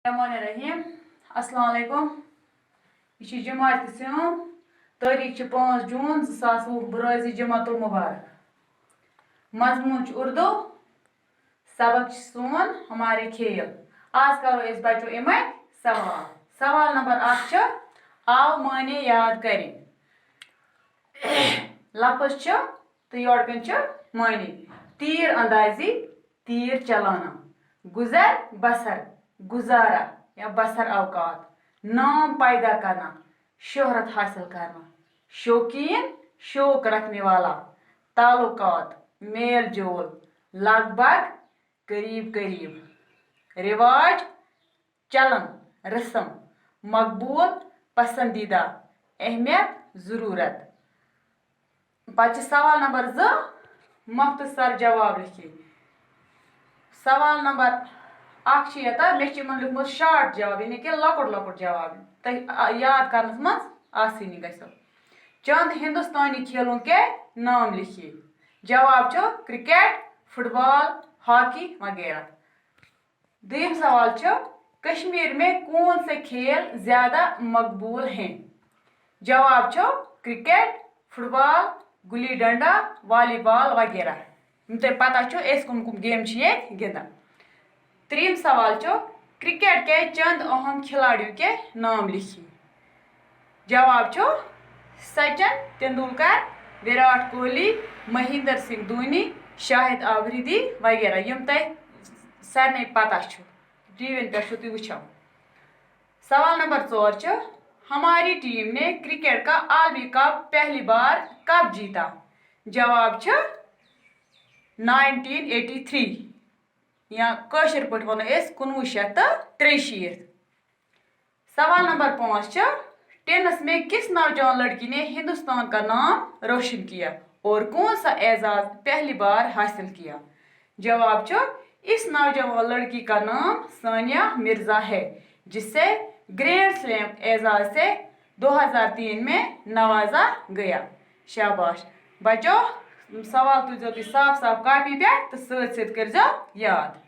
रहीम अस्सलाम वालेकुम। यह जमात सियोम तारीख 5 जून 2020 बराजी जमातुल मुबारक। मजमून उर्दू सबक सोन हमारे खेल। आज करो इस बच्चों इमे सवाल। सवाल नंबर 1 आओ माने याद करें। लफ्ज तो योड़कन माने तीर अंदाजी तीर चलाना, गुजर बसर गुजारा या बसर अवकात, नाम पैदा करना शोहरत हासिल करना, शौकीन शौक रखने वाला, ताल्लुकात मेल जोल, लगभग करीब करीब, रिवाज चलन रस्म, मकबूल पसंदीदा, अहमियत ज़रूरत। बच्चे सवाल नंबर 2 मुख्तसर जवाब लिखिए। सवाल नंबर 1 मे लिखमुत शार्ट जवाब यानी कि लकुट जवाब तो याद करने मज आसानी गो। चंद हिंदुस्तानी खेलों के नाम लिखिए। जवाब क्रिकेट, फुटबॉल, हॉकी वगैरह। दूसरा सवाल कश्मीर में कौन से खेल ज्यादा मकबूल हैं? जवाब cricket, football, gulli danda, volleyball वगैरह। तो पता कुम गेम गिंदा। तीसरा सवाल क्रिकेट के चंद अहम खिलाड़ियों के नाम लिखिए। जवाब सचिन तेंदुलकर, विराट कोहली, महेंद्र सिंह धोनी, शाहिद आफरीदी वगैरह। यम तक सारे पता टीवी पे वो। सवाल नंबर 4 हमारी टीम ने क्रिकेट का आलमी कप पहली बार कब जीता? जवाब 1983 या कशर पट वो 1963। सवाल नंबर 5 टेनिस में किस नौजवान लड़की ने हिंदुस्तान का नाम रोशन किया और कौन सा एजाज पहली बार हासिल किया? जवाब इस नौजवान लड़की का नाम सानिया मिर्जा है, जिसे ग्रैंड स्लैम एजाज से 2003 में नवाजा गया। शाबाश बच्चों, सवाल तुझो साफ साफ कॉपी पे तो सत कर याद।